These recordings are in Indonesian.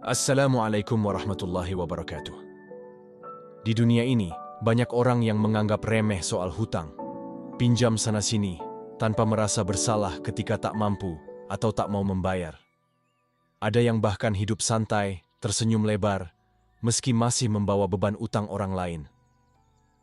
Assalamualaikum warahmatullahi wabarakatuh. Di dunia ini, banyak orang yang menganggap remeh soal hutang. Pinjam sana-sini, tanpa merasa bersalah ketika tak mampu atau tak mau membayar. Ada yang bahkan hidup santai, tersenyum lebar, meski masih membawa beban utang orang lain.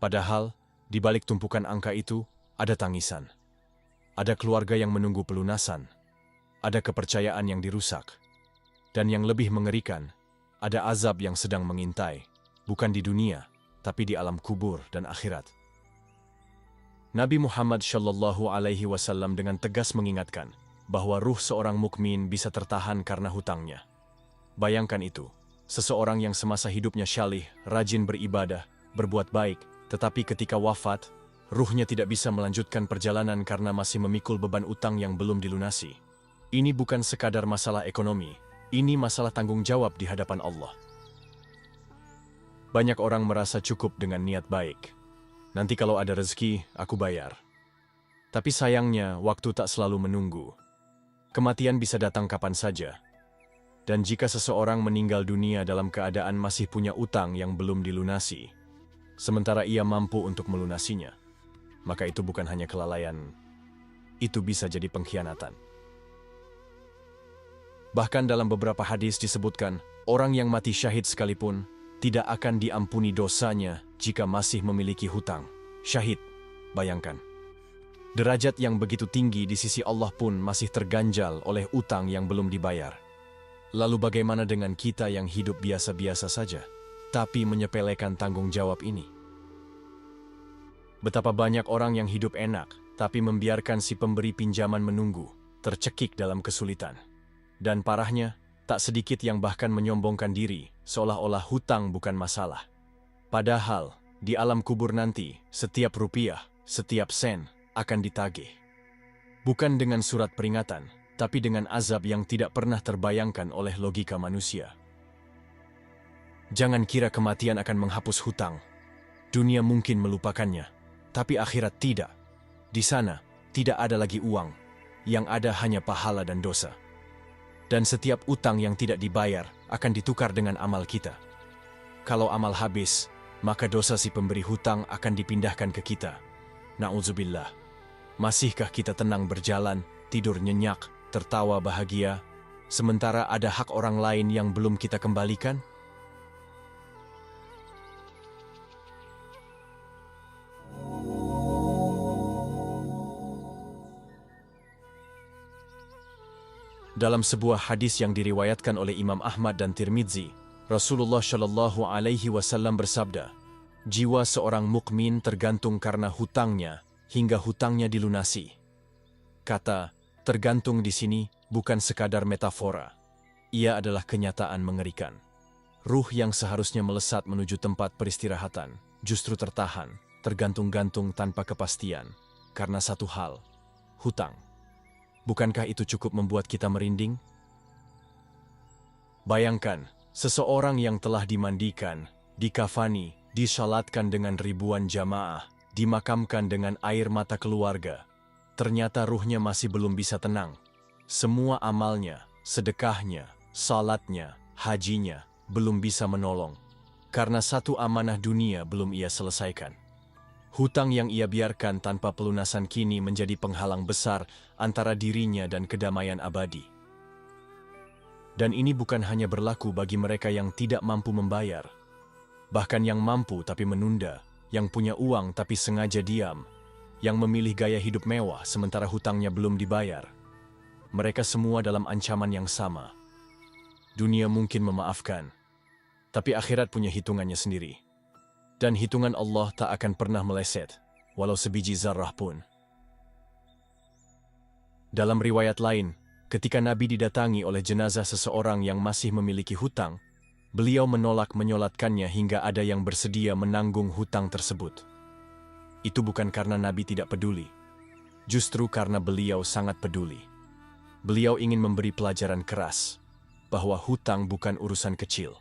Padahal, di balik tumpukan angka itu, ada tangisan. Ada keluarga yang menunggu pelunasan. Ada kepercayaan yang dirusak. Dan yang lebih mengerikan, ada azab yang sedang mengintai, bukan di dunia, tapi di alam kubur dan akhirat. Nabi Muhammad SAW dengan tegas mengingatkan bahwa ruh seorang mukmin bisa tertahan karena hutangnya. Bayangkan itu, seseorang yang semasa hidupnya syalih, rajin beribadah, berbuat baik, tetapi ketika wafat, ruhnya tidak bisa melanjutkan perjalanan karena masih memikul beban utang yang belum dilunasi. Ini bukan sekadar masalah ekonomi. Ini masalah tanggung jawab di hadapan Allah. Banyak orang merasa cukup dengan niat baik. Nanti kalau ada rezeki, aku bayar. Tapi sayangnya, waktu tak selalu menunggu. Kematian bisa datang kapan saja. Dan jika seseorang meninggal dunia dalam keadaan masih punya utang yang belum dilunasi, sementara ia mampu untuk melunasinya, maka itu bukan hanya kelalaian, itu bisa jadi pengkhianatan. Bahkan dalam beberapa hadis disebutkan, orang yang mati syahid sekalipun tidak akan diampuni dosanya jika masih memiliki hutang. Syahid, bayangkan. Derajat yang begitu tinggi di sisi Allah pun masih terganjal oleh utang yang belum dibayar. Lalu bagaimana dengan kita yang hidup biasa-biasa saja, tapi menyepelekan tanggung jawab ini? Betapa banyak orang yang hidup enak, tapi membiarkan si pemberi pinjaman menunggu, tercekik dalam kesulitan. Dan parahnya, tak sedikit yang bahkan menyombongkan diri, seolah-olah hutang bukan masalah. Padahal, di alam kubur nanti, setiap rupiah, setiap sen, akan ditagih. Bukan dengan surat peringatan, tapi dengan azab yang tidak pernah terbayangkan oleh logika manusia. Jangan kira kematian akan menghapus hutang. Dunia mungkin melupakannya, tapi akhirat tidak. Di sana, tidak ada lagi uang, yang ada hanya pahala dan dosa. Dan setiap utang yang tidak dibayar akan ditukar dengan amal kita. Kalau amal habis, maka dosa si pemberi hutang akan dipindahkan ke kita. Na'udzubillah. Masihkah kita tenang berjalan, tidur nyenyak, tertawa bahagia, sementara ada hak orang lain yang belum kita kembalikan? Dalam sebuah hadis yang diriwayatkan oleh Imam Ahmad dan Tirmidzi, Rasulullah SAW bersabda, jiwa seorang mukmin tergantung karena hutangnya hingga hutangnya dilunasi. Kata tergantung di sini bukan sekadar metafora. Ia adalah kenyataan mengerikan. Ruh yang seharusnya melesat menuju tempat peristirahatan justru tertahan, tergantung-gantung tanpa kepastian karena satu hal, hutang. Bukankah itu cukup membuat kita merinding? Bayangkan, seseorang yang telah dimandikan, dikafani, disalatkan dengan ribuan jamaah, dimakamkan dengan air mata keluarga. Ternyata ruhnya masih belum bisa tenang. Semua amalnya, sedekahnya, salatnya, hajinya, belum bisa menolong. Karena satu amanah dunia belum ia selesaikan. Hutang yang ia biarkan tanpa pelunasan kini menjadi penghalang besar antara dirinya dan kedamaian abadi. Dan ini bukan hanya berlaku bagi mereka yang tidak mampu membayar. Bahkan yang mampu tapi menunda, yang punya uang tapi sengaja diam, yang memilih gaya hidup mewah sementara hutangnya belum dibayar. Mereka semua dalam ancaman yang sama. Dunia mungkin memaafkan, tapi akhirat punya hitungannya sendiri. Dan hitungan Allah tak akan pernah meleset, walau sebiji zarrah pun. Dalam riwayat lain, ketika Nabi didatangi oleh jenazah seseorang yang masih memiliki hutang, beliau menolak menyolatkannya hingga ada yang bersedia menanggung hutang tersebut. Itu bukan karena Nabi tidak peduli, justru karena beliau sangat peduli. Beliau ingin memberi pelajaran keras, bahwa hutang bukan urusan kecil.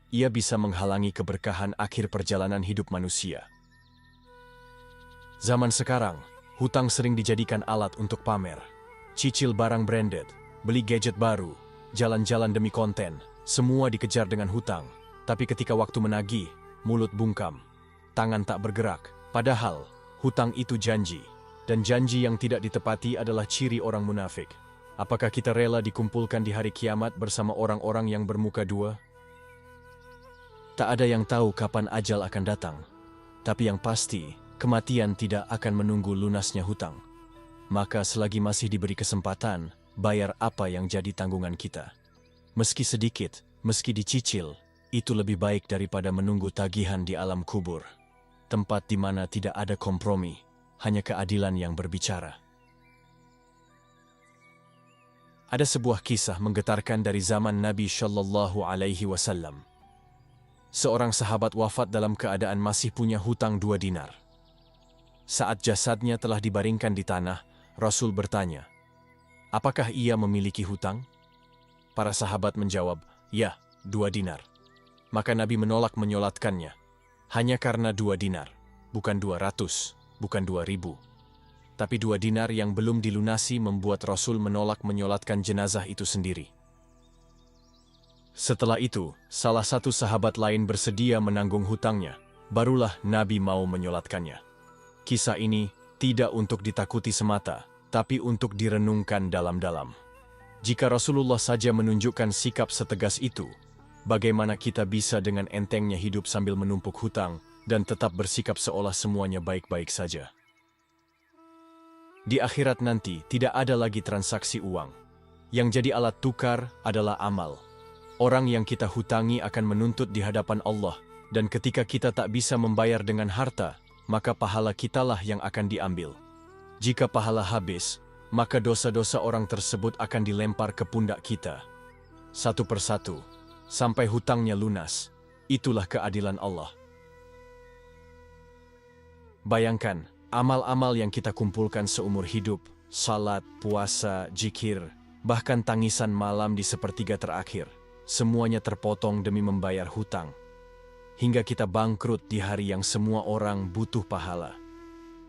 Ia bisa menghalangi keberkahan akhir perjalanan hidup manusia. Zaman sekarang, hutang sering dijadikan alat untuk pamer. Cicil barang branded, beli gadget baru, jalan-jalan demi konten, Semua dikejar dengan hutang, tapi ketika waktu menagih, mulut bungkam, tangan tak bergerak. Padahal, hutang itu janji, dan janji yang tidak ditepati adalah ciri orang munafik. Apakah kita rela dikumpulkan di hari kiamat bersama orang-orang yang bermuka dua? Tak ada yang tahu kapan ajal akan datang, tapi yang pasti, kematian tidak akan menunggu lunasnya hutang. Maka selagi masih diberi kesempatan, bayar apa yang jadi tanggungan kita. Meski sedikit, meski dicicil, itu lebih baik daripada menunggu tagihan di alam kubur. Tempat di mana tidak ada kompromi, hanya keadilan yang berbicara. Ada sebuah kisah menggetarkan dari zaman Nabi Shallallahu Alaihi Wasallam. Seorang sahabat wafat dalam keadaan masih punya hutang 2 dinar. Saat jasadnya telah dibaringkan di tanah, Rasul bertanya, "Apakah ia memiliki hutang?" Para sahabat menjawab, "Ya, 2 dinar." Maka Nabi menolak menyolatkannya. Hanya karena 2 dinar, bukan 200, bukan 2.000. Tapi 2 dinar yang belum dilunasi membuat Rasul menolak menyolatkan jenazah itu sendiri. Setelah itu, salah satu sahabat lain bersedia menanggung hutangnya. Barulah Nabi mau menyolatkannya. Kisah ini tidak untuk ditakuti semata, tapi untuk direnungkan dalam-dalam. Jika Rasulullah saja menunjukkan sikap setegas itu, bagaimana kita bisa dengan entengnya hidup sambil menumpuk hutang dan tetap bersikap seolah semuanya baik-baik saja? Di akhirat nanti tidak ada lagi transaksi uang. Yang jadi alat tukar adalah amal. Orang yang kita hutangi akan menuntut di hadapan Allah, dan ketika kita tak bisa membayar dengan harta, maka pahala kitalah yang akan diambil. Jika pahala habis, maka dosa-dosa orang tersebut akan dilempar ke pundak kita, satu persatu, sampai hutangnya lunas. Itulah keadilan Allah. Bayangkan, amal-amal yang kita kumpulkan seumur hidup, salat, puasa, zikir, bahkan tangisan malam di sepertiga terakhir, semuanya terpotong demi membayar hutang. Hingga kita bangkrut di hari yang semua orang butuh pahala.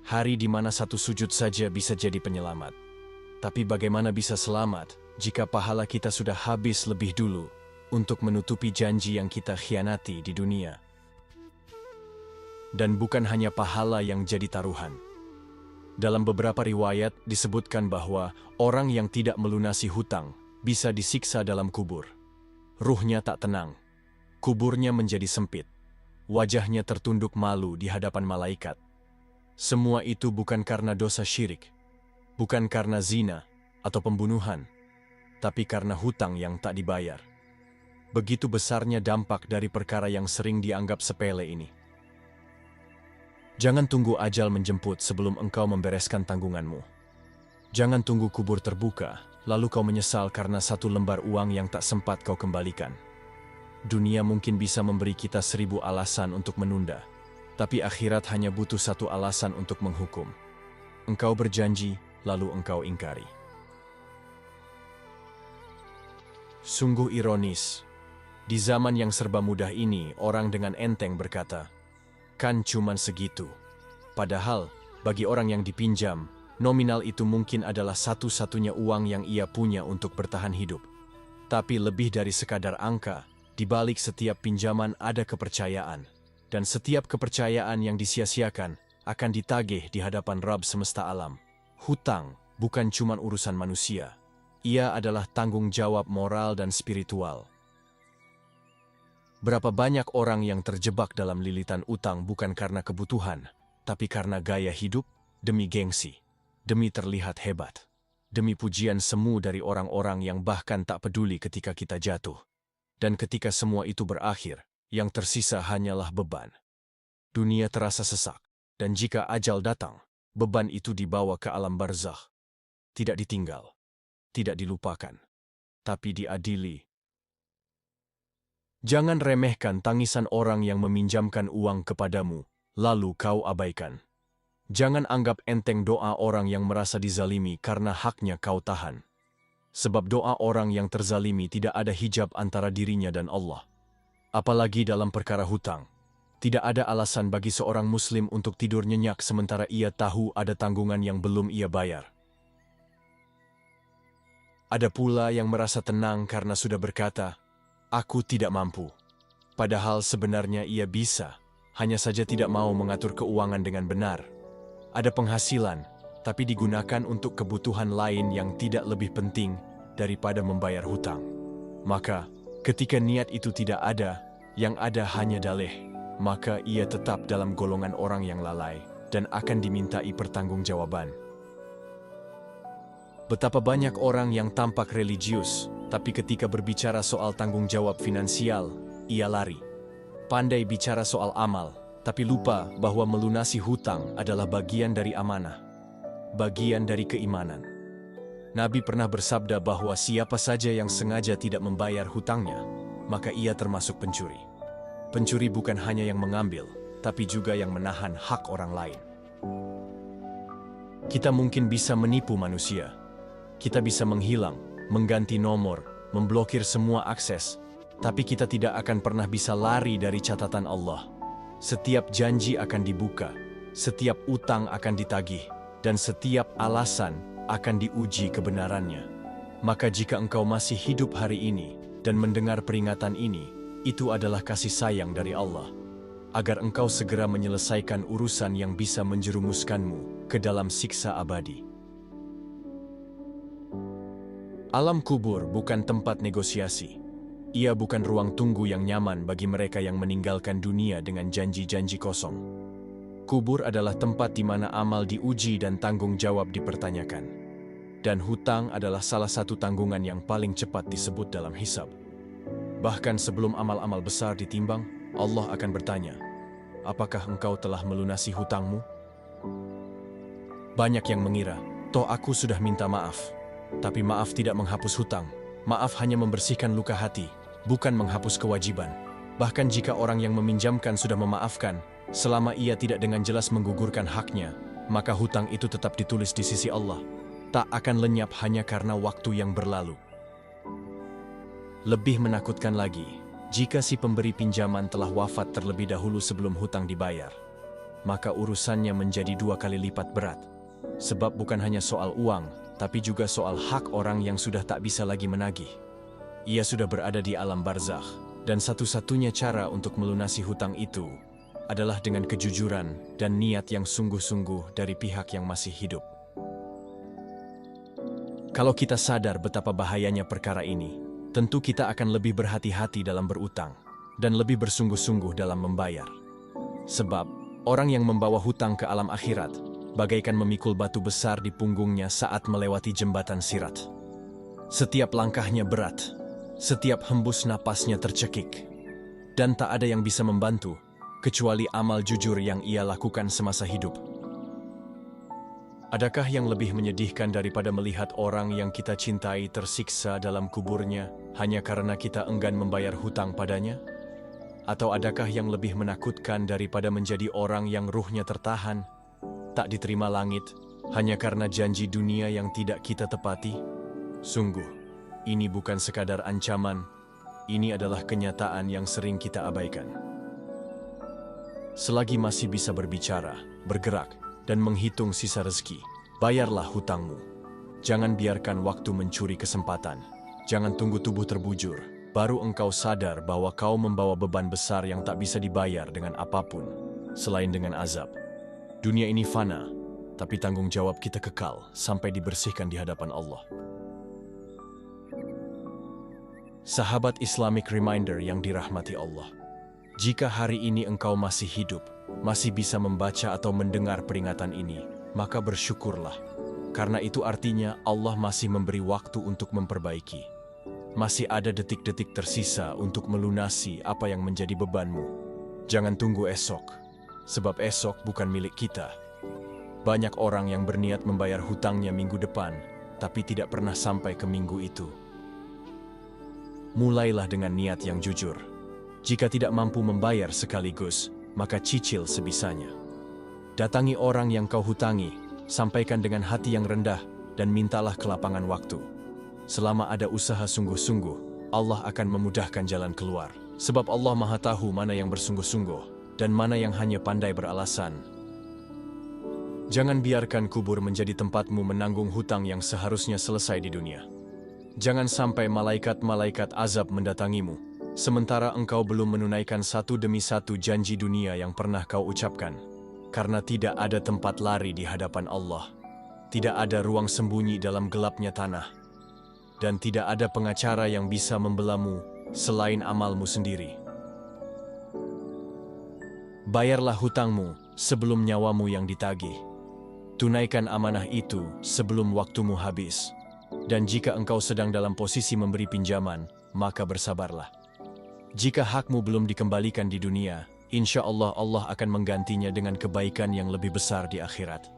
Hari di mana satu sujud saja bisa jadi penyelamat. Tapi bagaimana bisa selamat jika pahala kita sudah habis lebih dulu untuk menutupi janji yang kita khianati di dunia? Dan bukan hanya pahala yang jadi taruhan. Dalam beberapa riwayat disebutkan bahwa orang yang tidak melunasi hutang bisa disiksa dalam kubur. Ruhnya tak tenang, kuburnya menjadi sempit, wajahnya tertunduk malu di hadapan malaikat. Semua itu bukan karena dosa syirik, bukan karena zina atau pembunuhan, tapi karena hutang yang tak dibayar. Begitu besarnya dampak dari perkara yang sering dianggap sepele ini. Jangan tunggu ajal menjemput sebelum engkau membereskan tanggunganmu. Jangan tunggu kubur terbuka, lalu kau menyesal karena satu lembar uang yang tak sempat kau kembalikan. Dunia mungkin bisa memberi kita 1000 alasan untuk menunda, tapi akhirat hanya butuh 1 alasan untuk menghukum. Engkau berjanji, lalu engkau ingkari. Sungguh ironis. Di zaman yang serba mudah ini, orang dengan enteng berkata, "Kan cuman segitu." Padahal, bagi orang yang dipinjam, nominal itu mungkin adalah satu-satunya uang yang ia punya untuk bertahan hidup. Tapi lebih dari sekadar angka, di balik setiap pinjaman ada kepercayaan. Dan setiap kepercayaan yang disia-siakan akan ditagih di hadapan Rabb semesta alam. Hutang bukan cuman urusan manusia. Ia adalah tanggung jawab moral dan spiritual. Berapa banyak orang yang terjebak dalam lilitan utang bukan karena kebutuhan, tapi karena gaya hidup, demi gengsi, demi terlihat hebat, demi pujian semu dari orang-orang yang bahkan tak peduli ketika kita jatuh. Dan ketika semua itu berakhir, yang tersisa hanyalah beban. Dunia terasa sesak, dan jika ajal datang, beban itu dibawa ke alam barzakh. Tidak ditinggal, tidak dilupakan, tapi diadili. Jangan remehkan tangisan orang yang meminjamkan uang kepadamu, lalu kau abaikan. Jangan anggap enteng doa orang yang merasa dizalimi karena haknya kau tahan. Sebab doa orang yang terzalimi tidak ada hijab antara dirinya dan Allah. Apalagi dalam perkara hutang. Tidak ada alasan bagi seorang muslim untuk tidur nyenyak sementara ia tahu ada tanggungan yang belum ia bayar. Ada pula yang merasa tenang karena sudah berkata, "Aku tidak mampu." Padahal sebenarnya ia bisa, hanya saja tidak mau mengatur keuangan dengan benar. Ada penghasilan, tapi digunakan untuk kebutuhan lain yang tidak lebih penting daripada membayar hutang. Maka, ketika niat itu tidak ada, yang ada hanya dalih, maka ia tetap dalam golongan orang yang lalai dan akan dimintai pertanggungjawaban. Betapa banyak orang yang tampak religius, tapi ketika berbicara soal tanggung jawab finansial, ia lari. Pandai bicara soal amal, tapi lupa bahwa melunasi hutang adalah bagian dari amanah, bagian dari keimanan. Nabi pernah bersabda bahwa siapa saja yang sengaja tidak membayar hutangnya, maka ia termasuk pencuri. Pencuri bukan hanya yang mengambil, tapi juga yang menahan hak orang lain. Kita mungkin bisa menipu manusia. Kita bisa menghilang, mengganti nomor, memblokir semua akses, tapi kita tidak akan pernah bisa lari dari catatan Allah. Setiap janji akan dibuka, setiap utang akan ditagih, dan setiap alasan akan diuji kebenarannya. Maka jika engkau masih hidup hari ini dan mendengar peringatan ini, itu adalah kasih sayang dari Allah, agar engkau segera menyelesaikan urusan yang bisa menjerumuskanmu ke dalam siksa abadi. Alam kubur bukan tempat negosiasi. Ia bukan ruang tunggu yang nyaman bagi mereka yang meninggalkan dunia dengan janji-janji kosong. Kubur adalah tempat di mana amal diuji dan tanggung jawab dipertanyakan. Dan hutang adalah salah satu tanggungan yang paling cepat disebut dalam hisab. Bahkan sebelum amal-amal besar ditimbang, Allah akan bertanya, "Apakah engkau telah melunasi hutangmu?" Banyak yang mengira, "Toh aku sudah minta maaf." Tapi maaf tidak menghapus hutang. Maaf hanya membersihkan luka hati, bukan menghapus kewajiban. Bahkan jika orang yang meminjamkan sudah memaafkan, selama ia tidak dengan jelas menggugurkan haknya, maka hutang itu tetap ditulis di sisi Allah. Tak akan lenyap hanya karena waktu yang berlalu. Lebih menakutkan lagi, jika si pemberi pinjaman telah wafat terlebih dahulu sebelum hutang dibayar, maka urusannya menjadi 2 kali lipat berat. Sebab bukan hanya soal uang, tapi juga soal hak orang yang sudah tak bisa lagi menagih. Ia sudah berada di alam barzakh, dan satu-satunya cara untuk melunasi hutang itu adalah dengan kejujuran dan niat yang sungguh-sungguh dari pihak yang masih hidup. Kalau kita sadar betapa bahayanya perkara ini, tentu kita akan lebih berhati-hati dalam berutang dan lebih bersungguh-sungguh dalam membayar. Sebab, orang yang membawa hutang ke alam akhirat bagaikan memikul batu besar di punggungnya saat melewati jembatan sirat. Setiap langkahnya berat, setiap hembus napasnya tercekik, dan tak ada yang bisa membantu kecuali amal jujur yang ia lakukan semasa hidup. Adakah yang lebih menyedihkan daripada melihat orang yang kita cintai tersiksa dalam kuburnya hanya karena kita enggan membayar hutang padanya? Atau adakah yang lebih menakutkan daripada menjadi orang yang ruhnya tertahan, tak diterima langit, hanya karena janji dunia yang tidak kita tepati? Sungguh, ini bukan sekadar ancaman, ini adalah kenyataan yang sering kita abaikan. Selagi masih bisa berbicara, bergerak, dan menghitung sisa rezeki, bayarlah hutangmu. Jangan biarkan waktu mencuri kesempatan. Jangan tunggu tubuh terbujur, baru engkau sadar bahwa kau membawa beban besar yang tak bisa dibayar dengan apapun, selain dengan azab. Dunia ini fana, tapi tanggung jawab kita kekal sampai dibersihkan di hadapan Allah. Sahabat Islamic Reminder yang dirahmati Allah, jika hari ini engkau masih hidup, masih bisa membaca atau mendengar peringatan ini, maka bersyukurlah. Karena itu artinya Allah masih memberi waktu untuk memperbaiki. Masih ada detik-detik tersisa untuk melunasi apa yang menjadi bebanmu. Jangan tunggu esok. Sebab esok bukan milik kita. Banyak orang yang berniat membayar hutangnya minggu depan, tapi tidak pernah sampai ke minggu itu. Mulailah dengan niat yang jujur. Jika tidak mampu membayar sekaligus, maka cicil sebisanya. Datangi orang yang kau hutangi, sampaikan dengan hati yang rendah, dan mintalah kelapangan waktu. Selama ada usaha sungguh-sungguh, Allah akan memudahkan jalan keluar. Sebab Allah Maha tahu mana yang bersungguh-sungguh dan mana yang hanya pandai beralasan. Jangan biarkan kubur menjadi tempatmu menanggung hutang yang seharusnya selesai di dunia. Jangan sampai malaikat-malaikat azab mendatangimu, sementara engkau belum menunaikan satu demi satu janji dunia yang pernah kau ucapkan. Karena tidak ada tempat lari di hadapan Allah, tidak ada ruang sembunyi dalam gelapnya tanah, dan tidak ada pengacara yang bisa membelamu selain amalmu sendiri. Bayarlah hutangmu sebelum nyawamu yang ditagih. Tunaikan amanah itu sebelum waktumu habis. Dan jika engkau sedang dalam posisi memberi pinjaman, maka bersabarlah. Jika hakmu belum dikembalikan di dunia, insya Allah Allah akan menggantinya dengan kebaikan yang lebih besar di akhirat.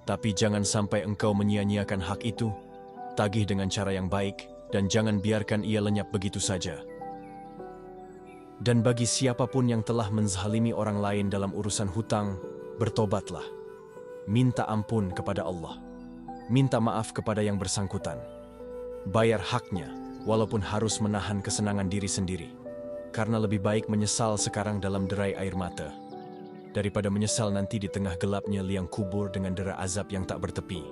Tapi jangan sampai engkau menyia-nyiakan hak itu. Tagih dengan cara yang baik, dan jangan biarkan ia lenyap begitu saja. Dan bagi siapapun yang telah menzalimi orang lain dalam urusan hutang, bertobatlah. Minta ampun kepada Allah. Minta maaf kepada yang bersangkutan. Bayar haknya, walaupun harus menahan kesenangan diri sendiri. Karena lebih baik menyesal sekarang dalam derai air mata, daripada menyesal nanti di tengah gelapnya liang kubur dengan dera azab yang tak bertepi.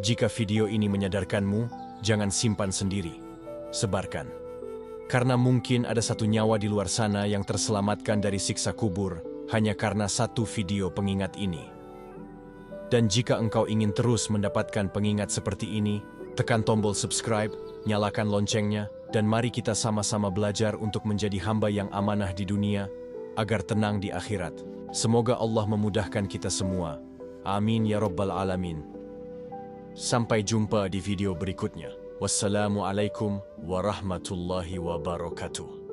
Jika video ini menyadarkanmu, jangan simpan sendiri. Sebarkan. Karena mungkin ada satu nyawa di luar sana yang terselamatkan dari siksa kubur hanya karena satu video pengingat ini. Dan jika engkau ingin terus mendapatkan pengingat seperti ini, tekan tombol subscribe, nyalakan loncengnya, dan mari kita sama-sama belajar untuk menjadi hamba yang amanah di dunia, agar tenang di akhirat. Semoga Allah memudahkan kita semua. Amin ya Rabbal Alamin. Sampai jumpa di video berikutnya. Wassalamualaikum warahmatullahi wabarakatuh.